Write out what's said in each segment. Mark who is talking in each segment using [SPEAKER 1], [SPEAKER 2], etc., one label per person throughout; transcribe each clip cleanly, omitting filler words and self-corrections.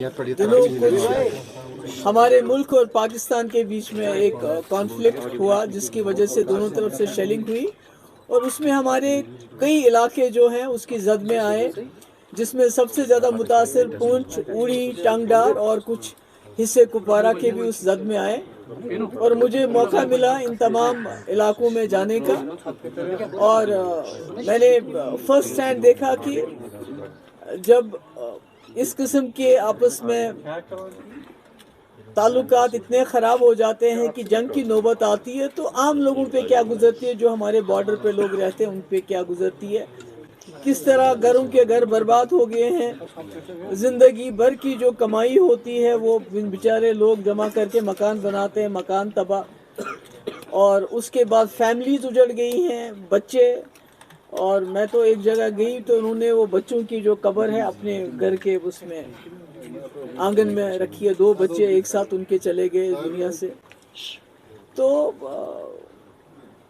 [SPEAKER 1] दिनों कुछ हमारे मुल्क और पाकिस्तान के बीच में एक कॉन्फ्लिक्ट हुआ जिसकी वजह से दोनों तरफ से शेलिंग हुई और उसमें हमारे कई इलाके जो हैं उसकी जद में आए, जिसमें सबसे ज़्यादा मुतासिर पुंछ, उड़ी, टंगडार और कुछ हिस्से कुपवारा के भी उस जद में आए। और मुझे मौका मिला इन तमाम इलाकों में जाने का और मैंने फर्स्ट हैंड देखा कि जब इस किस्म के आपस में ताल्लुकात इतने ख़राब हो जाते हैं कि जंग की नौबत आती है तो आम लोगों पे क्या गुजरती है, जो हमारे बॉर्डर पे लोग रहते हैं उन पे क्या गुजरती है, किस तरह घरों के घर बर्बाद हो गए हैं। ज़िंदगी भर की जो कमाई होती है वो बेचारे लोग जमा करके मकान बनाते हैं, मकान तबाह, और उसके बाद फैमिलीज उजड़ गई हैं, बच्चे। और मैं तो एक जगह गई तो उन्होंने वो बच्चों की जो कब्र है अपने घर के उसमें आंगन में रखी है, 2 बच्चे एक साथ उनके चले गए दुनिया से। तो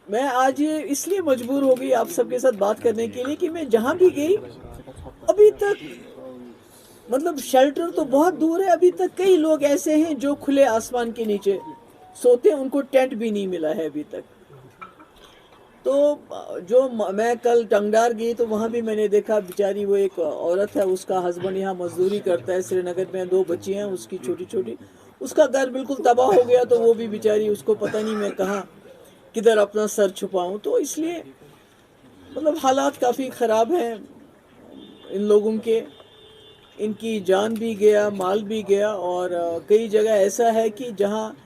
[SPEAKER 1] मैं आज ये इसलिए मजबूर हो गई आप सबके साथ बात करने के लिए कि मैं जहाँ भी गई अभी तक, मतलब शेल्टर तो बहुत दूर है, अभी तक कई लोग ऐसे हैं जो खुले आसमान के नीचे सोते हैं, उनको टेंट भी नहीं मिला है अभी तक। तो जो मैं कल टंगडार गई तो वहाँ भी मैंने देखा बेचारी वो एक औरत है, उसका हस्बैंड यहाँ मजदूरी करता है श्रीनगर में, 2 बच्ची हैं उसकी छोटी छोटी, उसका घर बिल्कुल तबाह हो गया। तो वो भी बेचारी, उसको पता नहीं मैं कहाँ किधर अपना सर छुपाऊँ। तो इसलिए मतलब हालात काफ़ी ख़राब हैं इन लोगों के, इनकी जान भी गया, माल भी गया। और कई जगह ऐसा है कि जहाँ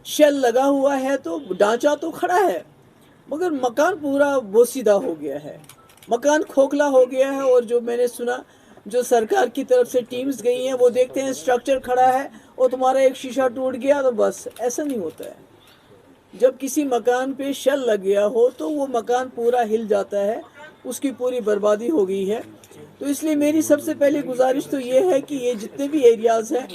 [SPEAKER 1] शेल लगा हुआ है तो ढांचा तो खड़ा है मगर मकान पूरा बोसीदा हो गया है, मकान खोखला हो गया है। और जो मैंने सुना, जो सरकार की तरफ से टीम्स गई हैं वो देखते हैं स्ट्रक्चर खड़ा है और तुम्हारा एक शीशा टूट गया तो बस, ऐसा नहीं होता है। जब किसी मकान पे शेल लग गया हो तो वो मकान पूरा हिल जाता है, उसकी पूरी बर्बादी हो गई है। तो इसलिए मेरी सबसे पहली गुजारिश तो ये है कि ये जितने भी एरियाज़ हैं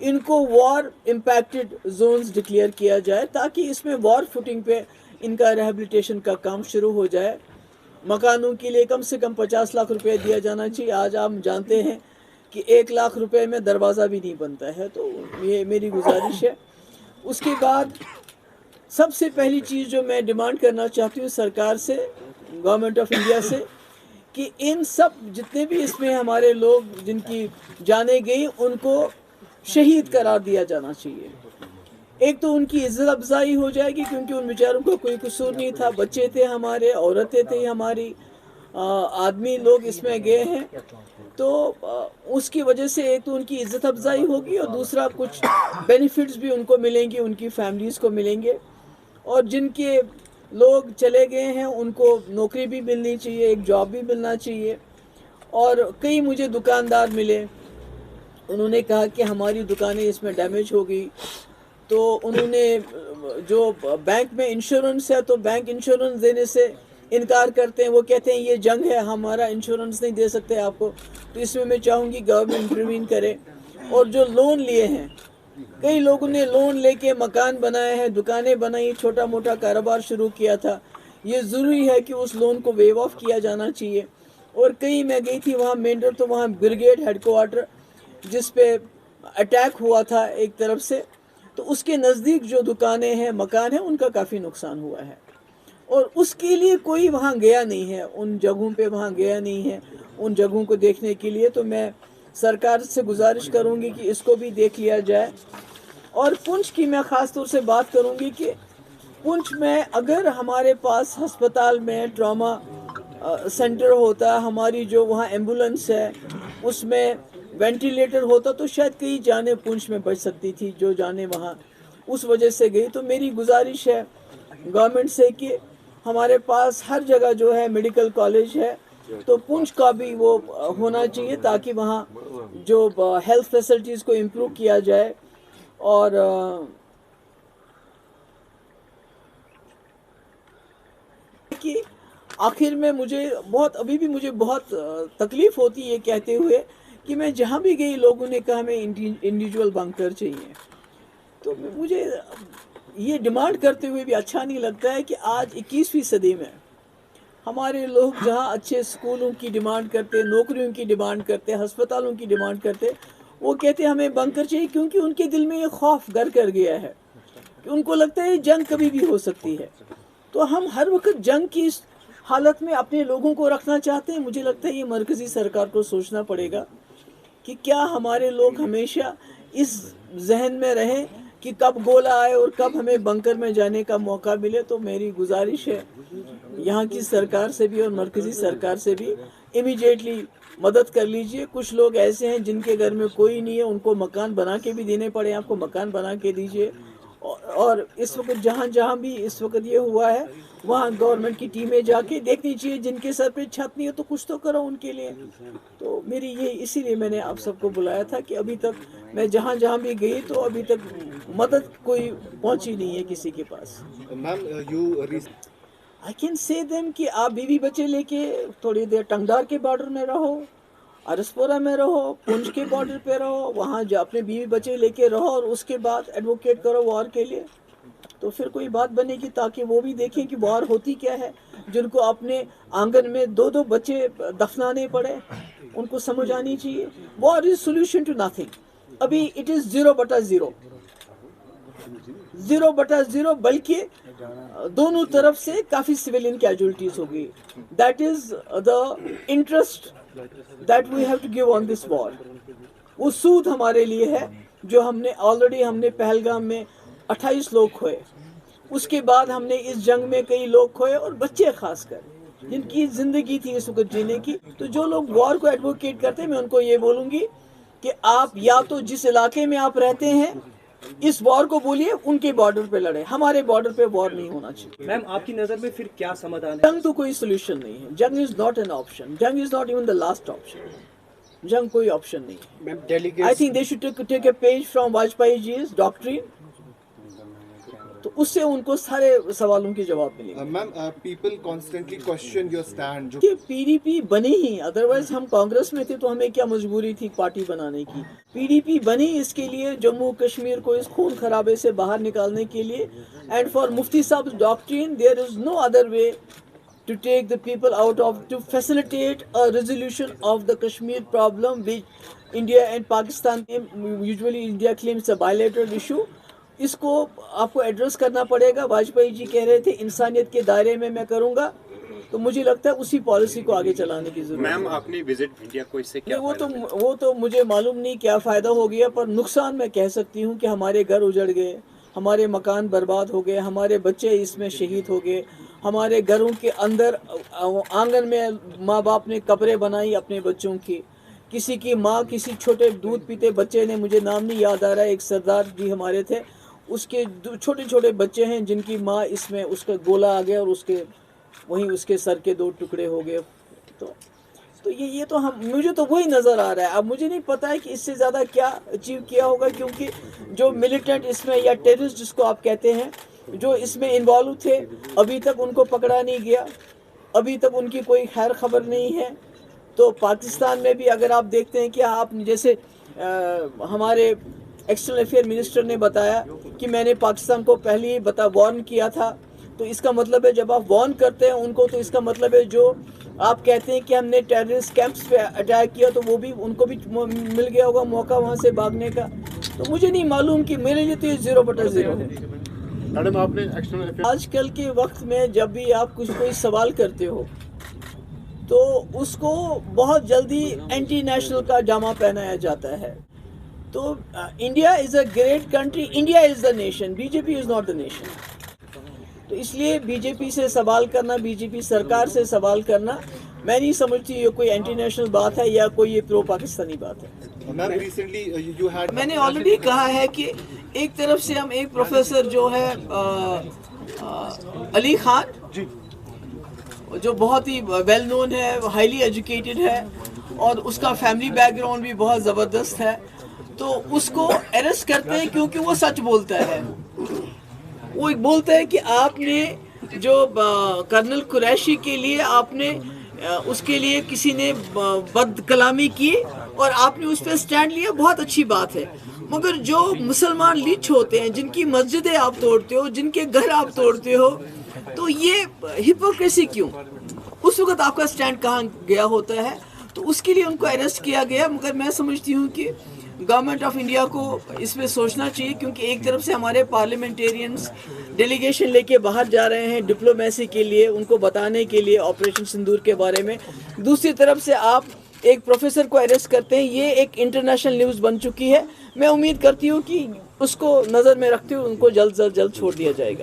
[SPEAKER 1] इनको वॉर इम्पैक्टेड जोन्स डिक्लेयर किया जाए, ताकि इसमें वॉर फुटिंग पे इनका रिहेबिलिटेशन का काम शुरू हो जाए। मकानों के लिए कम से कम 50 लाख रुपए दिया जाना चाहिए। आज आप जानते हैं कि 1 लाख रुपए में दरवाज़ा भी नहीं बनता है। तो ये मेरी गुजारिश है। उसके बाद सबसे पहली चीज़ जो मैं डिमांड करना चाहती हूँ सरकार से, गवर्नमेंट ऑफ इंडिया से, कि इन सब जितने भी इसमें हमारे लोग जिनकी जानें गई उनको शहीद करार दिया जाना चाहिए। एक तो उनकी इज्जत अफजाई हो जाएगी क्योंकि उन बेचारों को कोई कसूर नहीं था, बच्चे थे हमारे, औरतें थी हमारी, आदमी लोग इसमें गए हैं। तो उसकी वजह से एक तो उनकी इज्जत अफजाई होगी और दूसरा कुछ बेनिफिट्स भी उनको मिलेंगे, उनकी फैमिलीज़ को मिलेंगे। और जिनके लोग चले गए हैं उनको नौकरी भी मिलनी चाहिए, एक जॉब भी मिलना चाहिए। और कई मुझे दुकानदार मिले, उन्होंने कहा कि हमारी दुकानें इसमें डैमेज हो गई। तो उन्होंने जो बैंक में इंश्योरेंस है तो बैंक इंश्योरेंस देने से इनकार करते हैं, वो कहते हैं ये जंग है, हमारा इंश्योरेंस नहीं दे सकते आपको। तो इसमें मैं चाहूँगी गवर्नमेंट इंटरवीन करे। और जो लोन लिए हैं, कई लोगों ने लोन लेके मकान बनाए हैं, दुकानें बनाई, छोटा मोटा कारोबार शुरू किया था, ये ज़रूरी है कि उस लोन को वेव ऑफ किया जाना चाहिए। और कई मैं गई थी वहाँ मेंढर, तो वहाँ ब्रिगेड हेडक्वार्टर जिस पे अटैक हुआ था एक तरफ से, तो उसके नज़दीक जो दुकानें हैं, मकान हैं, उनका काफ़ी नुकसान हुआ है। और उसके लिए कोई वहाँ गया नहीं है, उन जगहों पे वहाँ गया नहीं है उन जगहों को देखने के लिए। तो मैं सरकार से गुजारिश करूँगी कि इसको भी देख लिया जाए। और पुंछ की मैं ख़ास तौर से बात करूँगी कि पुंछ में अगर हमारे पास अस्पताल में ट्रॉमा सेंटर होता, हमारी जो वहाँ एम्बुलेंस है उसमें वेंटिलेटर होता, तो शायद कई जानें पुंछ में बच सकती थी जो जानें वहाँ उस वजह से गई। तो मेरी गुजारिश है गवर्नमेंट से कि हमारे पास हर जगह जो है मेडिकल कॉलेज है, तो पुंछ का भी वो होना चाहिए ताकि वहाँ जो हेल्थ फैसिलिटीज़ को इम्प्रूव किया जाए। और कि आखिर में मुझे बहुत, अभी भी मुझे बहुत तकलीफ़ होती है कहते हुए कि मैं जहाँ भी गई लोगों ने कहा हमें इंडिविजुअल बंकर चाहिए। तो मुझे ये डिमांड करते हुए भी अच्छा नहीं लगता है कि आज 21वीं सदी में हमारे लोग जहाँ अच्छे स्कूलों की डिमांड करते, नौकरियों की डिमांड करते, अस्पतालों की डिमांड करते, वो कहते हैं हमें बंकर चाहिए, क्योंकि उनके दिल में ये खौफ घर कर गया है कि उनको लगता है जंग कभी भी हो सकती है। तो हम हर वक्त जंग की इस हालत में अपने लोगों को रखना चाहते हैं। मुझे लगता है ये मरकज़ी सरकार को सोचना पड़ेगा कि क्या हमारे लोग हमेशा इस जहन में रहें कि कब गोला आए और कब हमें बंकर में जाने का मौका मिले। तो मेरी गुजारिश है यहाँ की सरकार से भी और मरकज़ी सरकार से भी, इमीडिएटली मदद कर लीजिए। कुछ लोग ऐसे हैं जिनके घर में कोई नहीं है, उनको मकान बना के भी देने पड़े, आपको मकान बना के दीजिए। और इस वक्त जहाँ भी इस वक्त ये हुआ है, वहाँ गवर्नमेंट की टीमें जाके देखनी चाहिए। जिनके सर पे छत नहीं है तो कुछ तो करो उनके लिए। तो मेरी ये, इसीलिए मैंने आप सबको बुलाया था कि अभी तक मैं जहाँ भी गई तो अभी तक मदद कोई पहुँची नहीं है किसी के पास।
[SPEAKER 2] Ma'am
[SPEAKER 1] I can say them कि आप बीवी बच्चे लेके थोड़ी देर टंगदार के बॉर्डर में रहो, अरसपोरा में रहो, पुंछ के बॉर्डर पे रहो, वहाँ जो अपने बीवी बच्चे लेके रहो और उसके बाद एडवोकेट करो वॉर के लिए। तो फिर कोई बात बनेगी, ताकि वो भी देखें कि वॉर होती क्या है। जिनको अपने आंगन में 2-2 बच्चे दफनाने पड़े, उनको समझ आनी चाहिए। War is solution to nothing. अभी इट इज़ 0/0, 0/0, बल्कि दोनों तरफ से काफ़ी सिविलियन कैजुअलिटीज हो गई। That is the interest that we have to give on this war. वो सूद हमारे लिए है जो हमने पहलगाम में 28 लोग खोए, उसके बाद हमने इस जंग में कई लोग खोए, और बच्चे खासकर जिनकी जिंदगी थी इस वक्त जीने की। तो जो लोग वॉर को एडवोकेट करते हैं, मैं उनको ये बोलूँगी कि आप या तो जिस इलाके में आप रहते हैं इस वॉर को बोलिए, उनके बॉर्डर पे लड़े, हमारे बॉर्डर पे वॉर नहीं होना चाहिए।
[SPEAKER 3] मैम आपकी नज़र में फिर क्या समाधान है?
[SPEAKER 1] जंग तो कोई सोल्यूशन नहीं है। जंग इज नॉट एन ऑप्शन, जंग is not even the last option. जंग कोई ऑप्शन नहीं है। I think they should take a page from Vajpayee ji's doctrine, तो उससे उनको सारे सवालों के जवाब मिलेंगे।
[SPEAKER 2] Ma'am people constantly question your stand.
[SPEAKER 1] कि पीडीपी बनी ही, अदरवाइज हम कांग्रेस में थे तो हमें क्या मजबूरी थी पार्टी बनाने की। पीडीपी बनी इसके लिए, जम्मू कश्मीर को इस खून खराबे से बाहर निकालने के लिए। And for Mufti Sahab doctrine there is no other way to take the people out of, to facilitate a resolution of the Kashmir problem which India and Pakistan, usually India claims a bilateral issue. इसको आपको address करना पड़ेगा। वाजपेयी जी कह रहे थे इंसानियत के दायरे में मैं करूँगा, तो मुझे लगता है उसी पॉलिसी को आगे चलाने की जरूरत है।
[SPEAKER 4] मैम आपने विजिट इंडिया को इससे क्या
[SPEAKER 1] वो तो मुझे मालूम नहीं क्या फ़ायदा हो गया, पर नुकसान मैं कह सकती हूँ कि हमारे घर उजड़ गए, हमारे मकान बर्बाद हो गए, हमारे बच्चे इसमें शहीद हो गए, हमारे घरों के अंदर आंगन में माँ बाप ने कब्रें बनाई अपने बच्चों की। किसी की माँ, किसी छोटे दूध पीते बच्चे ने, मुझे नाम नहीं याद आ रहा है, एक सरदार जी हमारे थे, उसके छोटे छोटे बच्चे हैं जिनकी माँ इसमें, उसका गोला आ गया और उसके सर के 2 टुकड़े हो गए। तो ये तो मुझे तो वही नज़र आ रहा है। अब मुझे नहीं पता है कि इससे ज़्यादा क्या अचीव किया होगा, क्योंकि जो मिलिटेंट इसमें या टेररिस्ट जिसको आप कहते हैं, जो इसमें इन्वॉल्व थे, अभी तक उनको पकड़ा नहीं गया, अभी तक उनकी कोई खैर खबर नहीं है। तो पाकिस्तान में भी अगर आप देखते हैं कि आप जैसे हमारे एक्सटर्नल अफेयर मिनिस्टर ने बताया कि मैंने पाकिस्तान को पहले ही वार्न किया था। तो इसका मतलब है जब आप वार्न करते हैं उनको, तो इसका मतलब है जो आप कहते हैं कि हमने टेररिस्ट कैंप्स पे अटैक किया, तो वो भी उनको भी मिल गया होगा मौका वहाँ से भागने का। तो मुझे नहीं मालूम कि मेरे लिए तो ये 0/0 है।
[SPEAKER 2] मैडम आपने एक्सटर्नल
[SPEAKER 1] आजकल के वक्त में जब भी आप कोई सवाल करते हो तो उसको बहुत जल्दी एंटी नेशनल का जामा पहनाया जाता है। तो India is a great country, India is the nation, BJP is not the nation. तो इसलिए बीजेपी से सवाल करना, बीजेपी सरकार से सवाल करना, मैं नहीं समझती ये कोई एंटी नेशनल बात है या कोई ये प्रो पाकिस्तानी बात है। मैंने ऑलरेडी कहा है कि एक तरफ से हम एक प्रोफेसर जो है अली खान, जो बहुत ही वेल नोन है, हाईली एजुकेटेड है और उसका फैमिली बैकग्राउंड भी बहुत ज़बरदस्त है, तो उसको अरेस्ट करते हैं क्योंकि वो सच बोलता है। वो एक बोलता है कि आपने जो कर्नल कुरैशी के लिए आपने उसके लिए किसी ने बद कलामी की और आपने उस पर स्टैंड लिया, बहुत अच्छी बात है। मगर जो मुसलमान लिच होते हैं, जिनकी मस्जिदें आप तोड़ते हो, जिनके घर आप तोड़ते हो, तो ये हिपोक्रेसी क्यों? उस वक्त आपका स्टैंड कहाँ गया होता है? तो उसके लिए उनको अरेस्ट किया गया। मगर मैं समझती हूँ कि गवर्नमेंट ऑफ इंडिया को इस पे सोचना चाहिए, क्योंकि एक तरफ से हमारे पार्लियामेंटेरियंस डेलीगेशन लेके बाहर जा रहे हैं डिप्लोमेसी के लिए, उनको बताने के लिए ऑपरेशन सिंदूर के बारे में, दूसरी तरफ से आप एक प्रोफेसर को अरेस्ट करते हैं। ये एक इंटरनेशनल न्यूज़ बन चुकी है। मैं उम्मीद करती हूँ कि उसको नज़र में रखते हुए उनको जल्द से जल्द छोड़ दिया जाएगा।